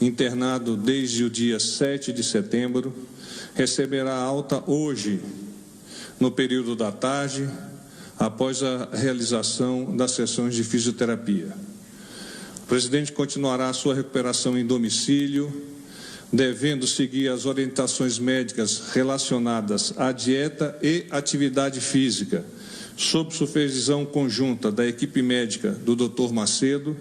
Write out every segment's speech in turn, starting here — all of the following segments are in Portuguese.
internado desde o dia 7 de setembro, receberá alta hoje, no período da tarde, após a realização das sessões de fisioterapia. O presidente continuará a sua recuperação em domicílio, devendo seguir as orientações médicas relacionadas à dieta e atividade física, sob supervisão conjunta da equipe médica do Dr. Macedo,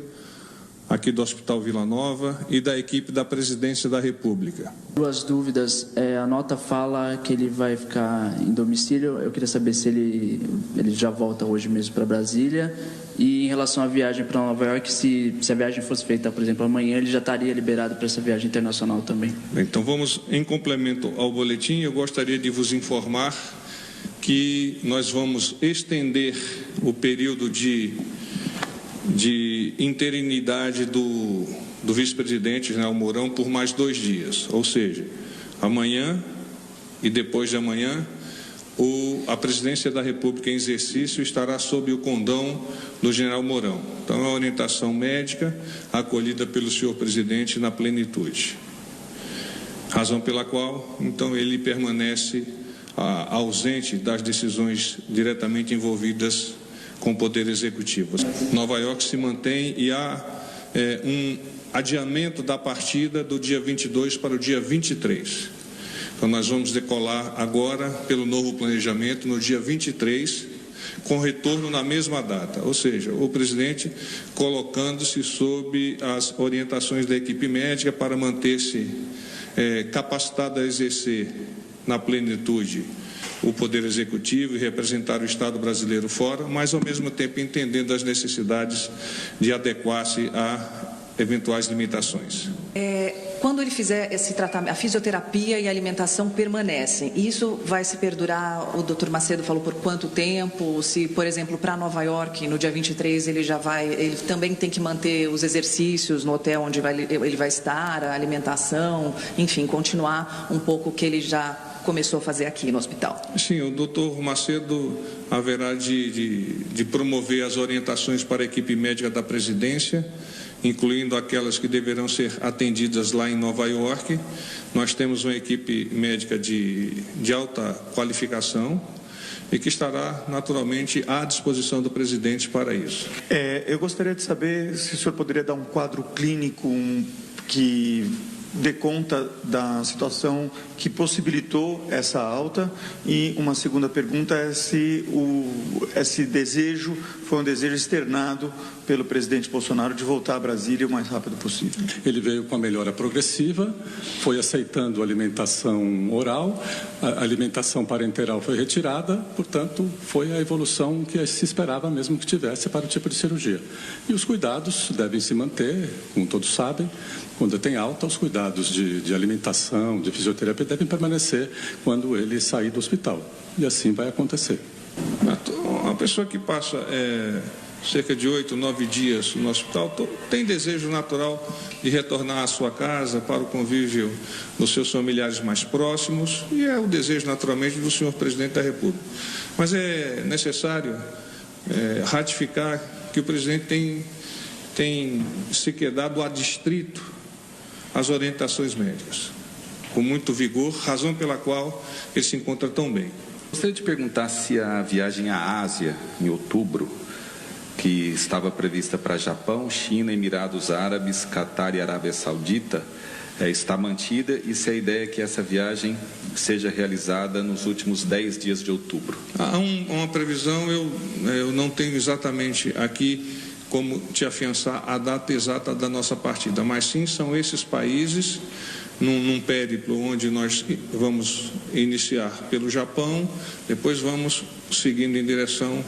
aqui do Hospital Vila Nova, e da equipe da Presidência da República. Duas dúvidas. A nota fala que ele vai ficar em domicílio. Eu queria saber se ele já volta hoje mesmo para Brasília. E em relação à viagem para Nova York, se a viagem fosse feita, por exemplo, amanhã, ele já estaria liberado para essa viagem internacional também. Então vamos, em complemento ao boletim, eu gostaria de vos informar que nós vamos estender o período de interinidade do vice-presidente General Mourão por mais 2 dias, ou seja, amanhã e depois de amanhã, a Presidência da República em exercício estará sob o condão do General Mourão. Então, é uma orientação médica acolhida pelo senhor presidente na plenitude. Razão pela qual, então, ele permanece ausente das decisões diretamente envolvidas com o Poder Executivo. Nova York se mantém e há um adiamento da partida do dia 22 para o dia 23. Então, nós vamos decolar agora, pelo novo planejamento, no dia 23, com retorno na mesma data. Ou seja, o presidente colocando-se sob as orientações da equipe médica para manter-se capacitado a exercer na plenitude o Poder Executivo e representar o Estado brasileiro fora, mas ao mesmo tempo entendendo as necessidades de adequar-se a eventuais limitações. Quando ele fizer esse tratamento, a fisioterapia e a alimentação permanecem. Isso vai se perdurar? O doutor Macedo falou por quanto tempo? Se, por exemplo, para Nova York, no dia 23, ele também tem que manter os exercícios no hotel onde ele vai estar, a alimentação, enfim, continuar um pouco o que ele já começou a fazer aqui no hospital. Sim, o doutor Macedo haverá de promover as orientações para a equipe médica da presidência, incluindo aquelas que deverão ser atendidas lá em Nova York. Nós temos uma equipe médica de alta qualificação e que estará naturalmente à disposição do presidente para isso. Eu gostaria de saber se o senhor poderia dar um quadro clínico que dê conta da situação que possibilitou essa alta, e uma segunda pergunta é se esse desejo foi um desejo externado pelo presidente Bolsonaro de voltar a Brasília o mais rápido possível. Ele veio com a melhora progressiva, foi aceitando a alimentação oral, a alimentação parenteral foi retirada, portanto, foi a evolução que se esperava mesmo que tivesse para o tipo de cirurgia. E os cuidados devem se manter, como todos sabem, quando tem alta, os cuidados de alimentação, de fisioterapia devem permanecer quando ele sair do hospital. E assim vai acontecer. Uma pessoa que passa cerca de 8, 9 dias no hospital tem desejo natural de retornar à sua casa para o convívio dos seus familiares mais próximos, e é o desejo naturalmente do senhor presidente da República. Mas é necessário ratificar que o presidente tem se quedado adstrito às orientações médicas, com muito vigor, razão pela qual ele se encontra tão bem. Gostaria de perguntar se a viagem à Ásia, em outubro, que estava prevista para Japão, China, Emirados Árabes, Catar e Arábia Saudita, está mantida, e se a ideia é que essa viagem seja realizada nos últimos 10 dias de outubro. Há uma previsão, eu não tenho exatamente aqui como te afiançar a data exata da nossa partida, mas sim são esses países num périplo onde nós vamos iniciar pelo Japão, depois vamos seguindo em direção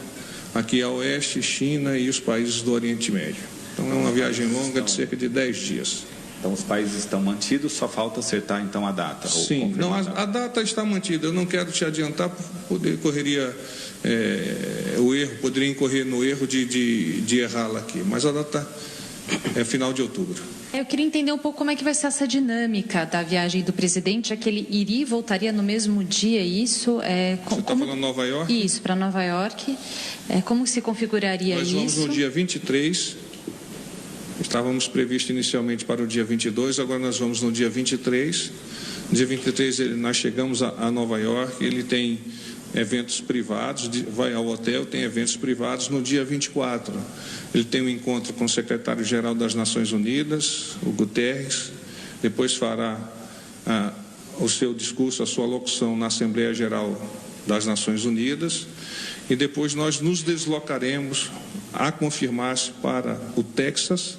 aqui a oeste, China e os países do Oriente Médio. Então é uma viagem longa de cerca de 10 dias. Então os países estão mantidos, só falta acertar então a data? Sim, não, a data está mantida, eu não quero te adiantar, poderia incorrer no erro de errá-la aqui, mas a data é final de outubro. Eu queria entender um pouco como é que vai ser essa dinâmica da viagem do presidente, é que ele iria e voltaria no mesmo dia, isso? Você está falando Nova York? Isso, para Nova York. Como se configuraria isso? Nós vamos no dia 23 Estávamos previstos inicialmente para o dia 22, agora nós vamos no dia 23. No dia 23 nós chegamos a Nova York, ele tem eventos privados, vai ao hotel, tem eventos privados. No dia 24, ele tem um encontro com o secretário-geral das Nações Unidas, o Guterres, depois fará o seu discurso, a sua locução na Assembleia Geral das Nações Unidas, e depois nós nos deslocaremos, a confirmar-se, para o Texas,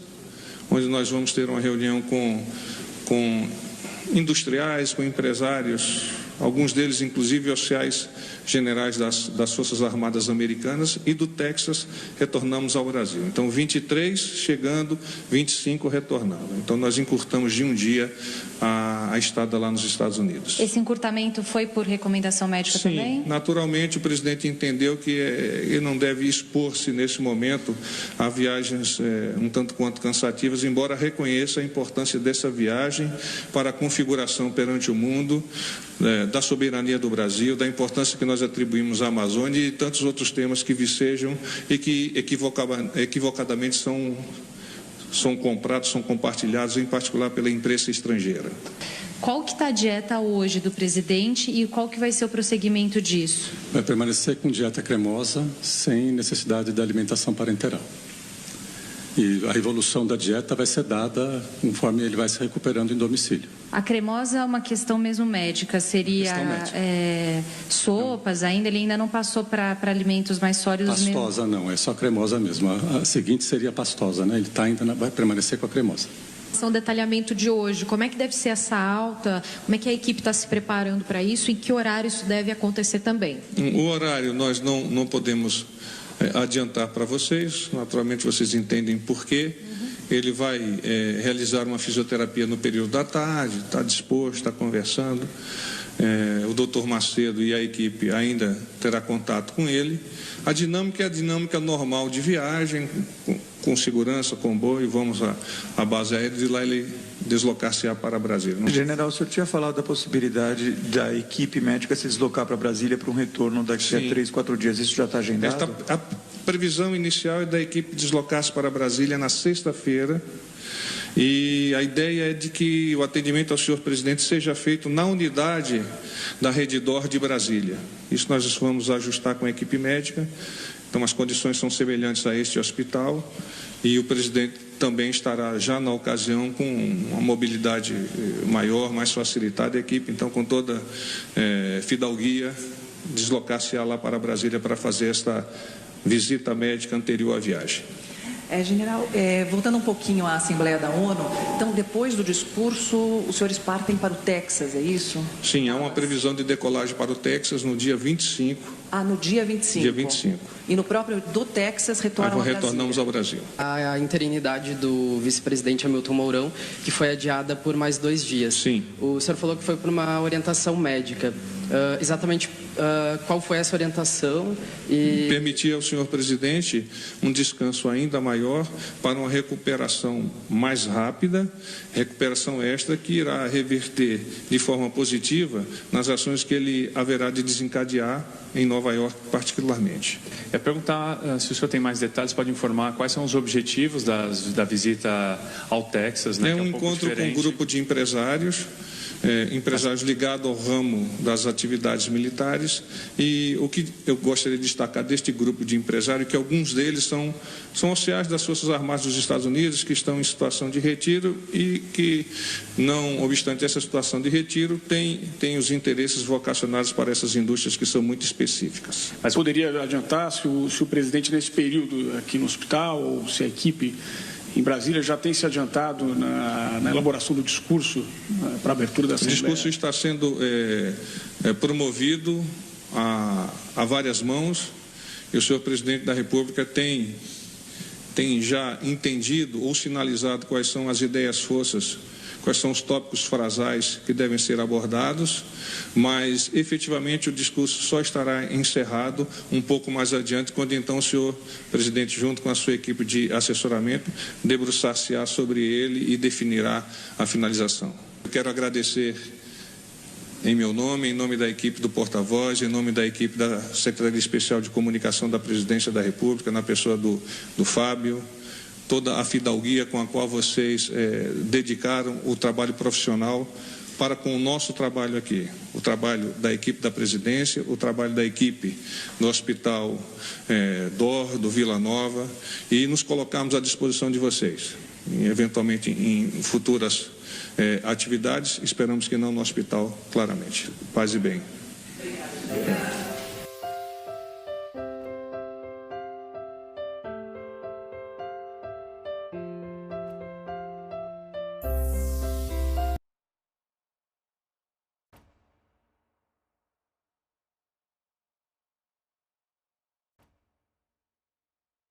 onde nós vamos ter uma reunião com industriais, com empresários, alguns deles inclusive oficiais generais das Forças Armadas Americanas, e do Texas retornamos ao Brasil. Então 23 chegando, 25 retornando. Então nós encurtamos de um dia a estada lá nos Estados Unidos. Esse encurtamento foi por recomendação médica? Sim, também? Naturalmente o presidente entendeu que ele não deve expor-se nesse momento a viagens um tanto quanto cansativas, embora reconheça a importância dessa viagem para a configuração perante o mundo, da soberania do Brasil, da importância que nós atribuímos à Amazônia e tantos outros temas que vicejam e que equivocadamente são comprados, são compartilhados, em particular pela imprensa estrangeira. Qual que está a dieta hoje do presidente e qual que vai ser o prosseguimento disso? Vai permanecer com dieta cremosa, sem necessidade de alimentação parenteral. E a evolução da dieta vai ser dada conforme ele vai se recuperando em domicílio. A cremosa é uma questão mesmo médica, seria sopas ainda? Ele ainda não passou para alimentos mais sólidos? Pastosa mesmo? Não, é só cremosa mesmo. A seguinte seria pastosa, né? Ele ainda vai permanecer com a cremosa. O detalhamento de hoje, como é que deve ser essa alta, como é que a equipe está se preparando para isso e em que horário isso deve acontecer também? O horário nós não podemos adiantar para vocês, naturalmente vocês entendem por quê. Ele vai realizar uma fisioterapia no período da tarde, está disposto, está conversando. O doutor Macedo e a equipe ainda terá contato com ele. A dinâmica é a dinâmica normal de viagem, com segurança, comboio, vamos à base aérea, de lá ele deslocar-se-á para Brasília. General, o senhor tinha falado da possibilidade da equipe médica se deslocar para Brasília para um retorno daqui a 3, 4 dias. Isso já está agendado? A previsão inicial é da equipe deslocar-se para Brasília na sexta-feira. E a ideia é de que o atendimento ao senhor presidente seja feito na unidade da Redditor de Brasília. Isso nós vamos ajustar com a equipe médica. Então as condições são semelhantes a este hospital e o presidente também estará já na ocasião com uma mobilidade maior, mais facilitada. A equipe então com toda fidalguia deslocar-se-á lá para Brasília para fazer esta visita médica anterior à viagem. General, voltando um pouquinho à Assembleia da ONU, então depois do discurso os senhores partem para o Texas, é isso? Sim, há uma previsão de decolagem para o Texas no dia 25. No dia 25? Dia 25. E no próprio do Texas retornamos ao Brasil. A interinidade do vice-presidente Hamilton Mourão, que foi adiada por mais 2 dias. Sim. O senhor falou que foi por uma orientação médica. Exatamente qual foi essa orientação? E permitir ao senhor presidente um descanso ainda maior para uma recuperação mais rápida, recuperação esta que irá reverter de forma positiva nas ações que ele haverá de desencadear em Nova York particularmente. Perguntar se o senhor tem mais detalhes, pode informar quais são os objetivos da visita ao Texas, né? É um encontro com um grupo de empresários ligados ao ramo das atividades militares, e o que eu gostaria de destacar deste grupo de empresários é que alguns deles são oficiais das Forças Armadas dos Estados Unidos que estão em situação de retiro e que, não obstante essa situação de retiro, têm os interesses vocacionados para essas indústrias que são muito específicas. Mas poderia adiantar se o presidente, nesse período aqui no hospital, ou se a equipe em Brasília já tem se adiantado na elaboração do discurso para a abertura da Assembleia? O discurso está sendo promovido a várias mãos, e o senhor presidente da República tem já entendido ou sinalizado quais são as ideias-forças, quais são os tópicos frasais que devem ser abordados, mas efetivamente o discurso só estará encerrado um pouco mais adiante, quando então o senhor presidente, junto com a sua equipe de assessoramento, debruçar-se-á sobre ele e definirá a finalização. Eu quero agradecer em meu nome, em nome da equipe do porta-voz, em nome da equipe da Secretaria Especial de Comunicação da Presidência da República, na pessoa do Fábio, toda a fidalguia com a qual vocês dedicaram o trabalho profissional para com o nosso trabalho aqui, o trabalho da equipe da presidência, o trabalho da equipe do Hospital DOR, do Vila Nova, e nos colocarmos à disposição de vocês, eventualmente em futuras atividades, esperamos que não no hospital, claramente. Paz e bem.